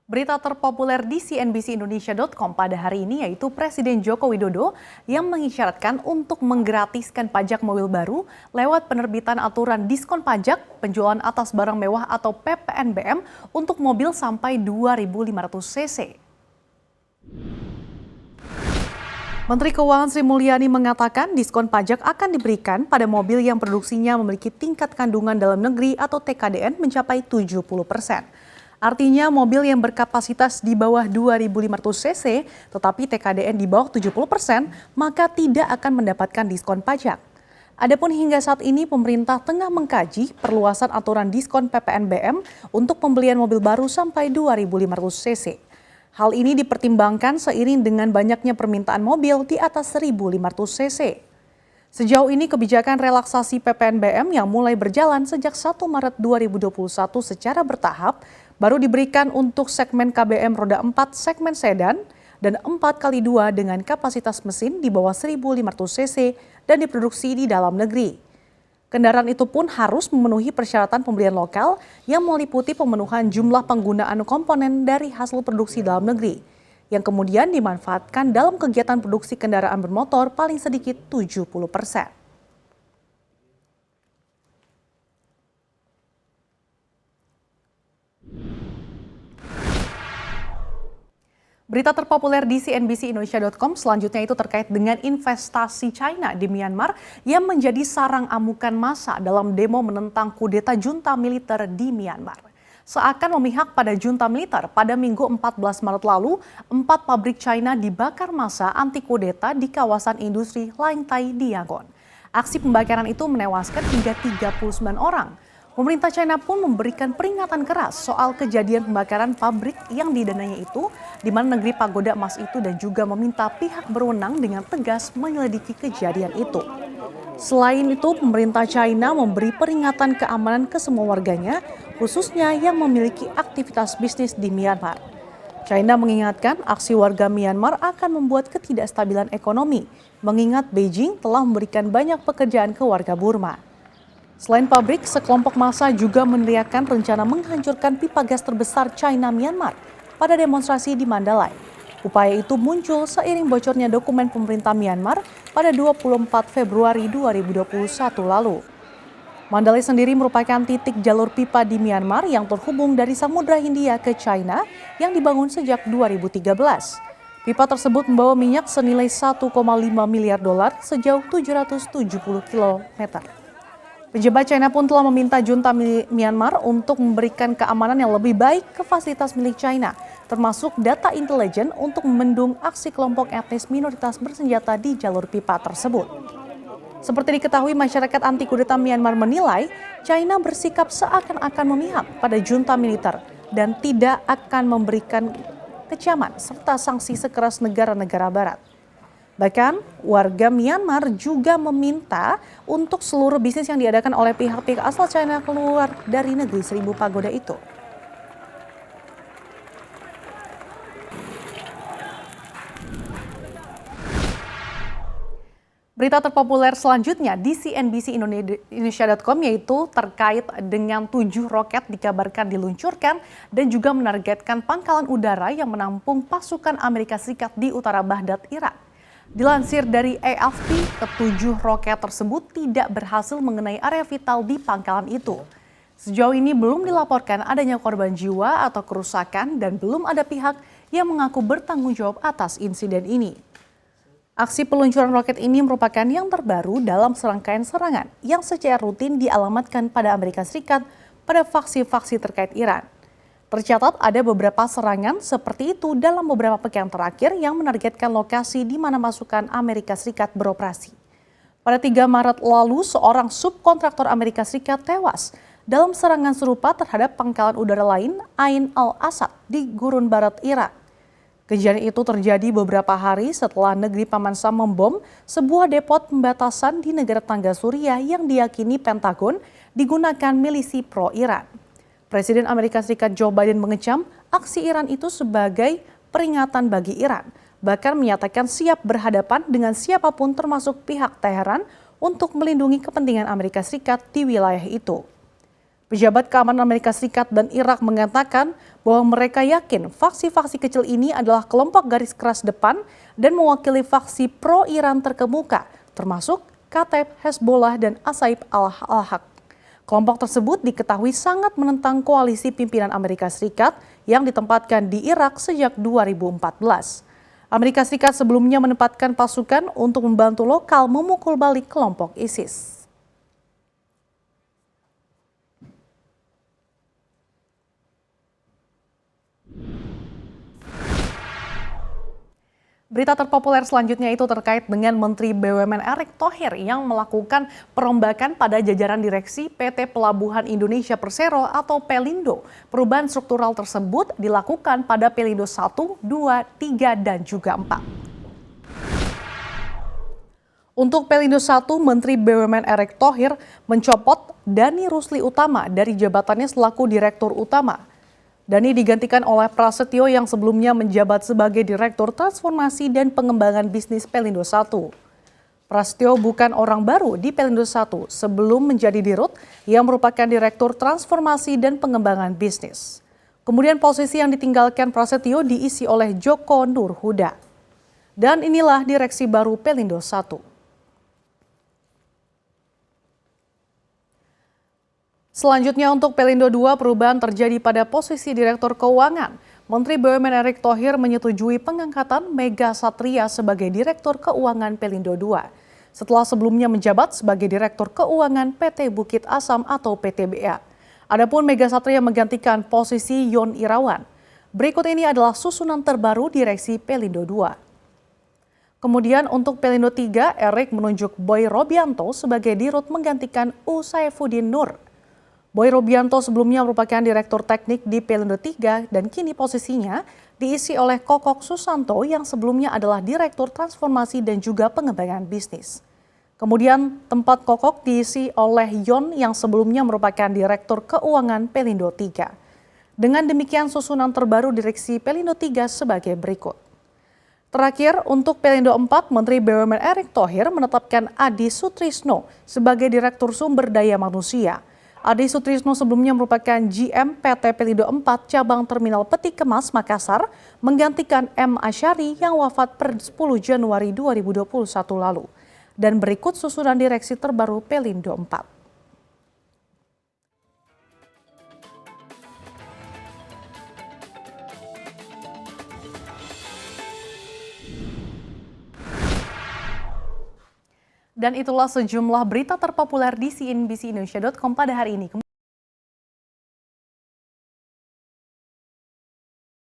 Berita terpopuler di cnbcindonesia.com pada hari ini yaitu Presiden Joko Widodo yang mengisyaratkan untuk menggratiskan pajak mobil baru lewat penerbitan aturan diskon pajak penjualan atas barang mewah atau PPNBM untuk mobil sampai 2.500 cc. Menteri Keuangan Sri Mulyani mengatakan diskon pajak akan diberikan pada mobil yang produksinya memiliki tingkat kandungan dalam negeri atau TKDN mencapai 70%. Artinya mobil yang berkapasitas di bawah 2.500 cc tetapi TKDN di bawah 70%, maka tidak akan mendapatkan diskon pajak. Adapun hingga saat ini pemerintah tengah mengkaji perluasan aturan diskon PPNBM untuk pembelian mobil baru sampai 2.500 cc. Hal ini dipertimbangkan seiring dengan banyaknya permintaan mobil di atas 1.500 cc. Sejauh ini kebijakan relaksasi PPNBM yang mulai berjalan sejak 1 Maret 2021 secara bertahap baru diberikan untuk segmen KBM roda 4 segmen sedan dan 4x2 dengan kapasitas mesin di bawah 1.500 cc dan diproduksi di dalam negeri. Kendaraan itu pun harus memenuhi persyaratan pembelian lokal yang meliputi pemenuhan jumlah penggunaan komponen dari hasil produksi dalam negeri, yang kemudian dimanfaatkan dalam kegiatan produksi kendaraan bermotor paling sedikit 70%. Berita terpopuler di cnbcindonesia.com selanjutnya itu terkait dengan investasi China di Myanmar yang menjadi sarang amukan massa dalam demo menentang kudeta junta militer di Myanmar. Seakan memihak pada junta militer, pada Minggu 14 Maret lalu, 4 pabrik China dibakar massa anti kudeta di kawasan industri Langtai di Yangon. Aksi pembakaran itu menewaskan hingga 39 orang. Pemerintah China pun memberikan peringatan keras soal kejadian pembakaran pabrik yang didanainya itu, di mana negeri pagoda emas itu, dan juga meminta pihak berwenang dengan tegas menyelidiki kejadian itu. Selain itu, pemerintah China memberi peringatan keamanan ke semua warganya, khususnya yang memiliki aktivitas bisnis di Myanmar. China mengingatkan aksi warga Myanmar akan membuat ketidakstabilan ekonomi, mengingat Beijing telah memberikan banyak pekerjaan ke warga Burma. Selain pabrik, sekelompok massa juga meneriakkan rencana menghancurkan pipa gas terbesar China Myanmar pada demonstrasi di Mandalay. Upaya itu muncul seiring bocornya dokumen pemerintah Myanmar pada 24 Februari 2021 lalu. Mandalay sendiri merupakan titik jalur pipa di Myanmar yang terhubung dari Samudra Hindia ke China yang dibangun sejak 2013. Pipa tersebut membawa minyak senilai 1,5 miliar dolar sejauh 770 km. Pejabat China pun telah meminta junta Myanmar untuk memberikan keamanan yang lebih baik ke fasilitas milik China, termasuk data intelijen untuk membendung aksi kelompok etnis minoritas bersenjata di jalur pipa tersebut. Seperti diketahui, masyarakat anti kudeta Myanmar menilai China bersikap seakan-akan memihak pada junta militer dan tidak akan memberikan kecaman serta sanksi sekeras negara-negara barat. Bahkan warga Myanmar juga meminta untuk seluruh bisnis yang diadakan oleh pihak-pihak asal China keluar dari negeri Seribu Pagoda itu. Berita terpopuler selanjutnya di cnbcindonesia.com yaitu terkait dengan 7 roket dikabarkan diluncurkan dan juga menargetkan pangkalan udara yang menampung pasukan Amerika Serikat di utara Baghdad, Irak. Dilansir dari AFP, ke-7 roket tersebut tidak berhasil mengenai area vital di pangkalan itu. Sejauh ini belum dilaporkan adanya korban jiwa atau kerusakan dan belum ada pihak yang mengaku bertanggung jawab atas insiden ini. Aksi peluncuran roket ini merupakan yang terbaru dalam serangkaian serangan yang secara rutin dialamatkan pada Amerika Serikat pada faksi-faksi terkait Iran. Tercatat ada beberapa serangan seperti itu dalam beberapa pekan terakhir yang menargetkan lokasi di mana pasukan Amerika Serikat beroperasi. Pada 3 Maret lalu, seorang subkontraktor Amerika Serikat tewas dalam serangan serupa terhadap pangkalan udara lain Ain al-Asad di Gurun Barat Irak. Kejadian itu terjadi beberapa hari setelah negeri Paman Sam membom sebuah depot pembatasan di negara tangga Suriah yang diyakini Pentagon digunakan milisi pro-Iran. Presiden Amerika Serikat Joe Biden mengecam aksi Iran itu sebagai peringatan bagi Iran, bahkan menyatakan siap berhadapan dengan siapapun termasuk pihak Teheran untuk melindungi kepentingan Amerika Serikat di wilayah itu. Pejabat keamanan Amerika Serikat dan Irak mengatakan bahwa mereka yakin faksi-faksi kecil ini adalah kelompok garis keras depan dan mewakili faksi pro-Iran terkemuka, termasuk Kataib Hezbollah dan Asaib al-Haq. Kelompok tersebut diketahui sangat menentang koalisi pimpinan Amerika Serikat yang ditempatkan di Irak sejak 2014. Amerika Serikat sebelumnya menempatkan pasukan untuk membantu lokal memukul balik kelompok ISIS. Berita terpopuler selanjutnya itu terkait dengan Menteri BUMN Erick Thohir yang melakukan perombakan pada jajaran direksi PT Pelabuhan Indonesia Persero atau Pelindo. Perubahan struktural tersebut dilakukan pada Pelindo 1, 2, 3, dan juga 4. Untuk Pelindo 1, Menteri BUMN Erick Thohir mencopot Dani Rusli Utama dari jabatannya selaku Direktur Utama. Dani digantikan oleh Prasetyo yang sebelumnya menjabat sebagai Direktur Transformasi dan Pengembangan Bisnis Pelindo 1. Prasetyo bukan orang baru di Pelindo 1 sebelum menjadi Dirut yang merupakan Direktur Transformasi dan Pengembangan Bisnis. Kemudian posisi yang ditinggalkan Prasetyo diisi oleh Joko Nur Huda. Dan inilah direksi baru Pelindo 1. Selanjutnya untuk Pelindo 2, perubahan terjadi pada posisi Direktur Keuangan. Menteri BUMN Erick Thohir menyetujui pengangkatan Mega Satria sebagai Direktur Keuangan Pelindo 2. Setelah sebelumnya menjabat sebagai Direktur Keuangan PT Bukit Asam atau PTBA. Adapun Mega Satria menggantikan posisi Yon Irawan. Berikut ini adalah susunan terbaru direksi Pelindo 2. Kemudian untuk Pelindo 3, Erick menunjuk Boy Robianto sebagai Dirut menggantikan U. Saifuddin Nur. Boy Robianto sebelumnya merupakan Direktur Teknik di Pelindo 3 dan kini posisinya diisi oleh Kokok Susanto yang sebelumnya adalah Direktur Transformasi dan juga Pengembangan Bisnis. Kemudian tempat Kokok diisi oleh Yon yang sebelumnya merupakan Direktur Keuangan Pelindo 3. Dengan demikian susunan terbaru direksi Pelindo 3 sebagai berikut. Terakhir, untuk Pelindo 4, Menteri BUMN Erick Thohir menetapkan Adi Sutrisno sebagai Direktur Sumber Daya Manusia. Adi Sutrisno sebelumnya merupakan GM PT Pelindo 4 Cabang Terminal Peti Kemas Makassar, menggantikan M. Asyari yang wafat per 10 Januari 2021 lalu. Dan berikut susunan direksi terbaru Pelindo 4. Dan itulah sejumlah berita terpopuler di cnbcindonesia.com pada hari ini.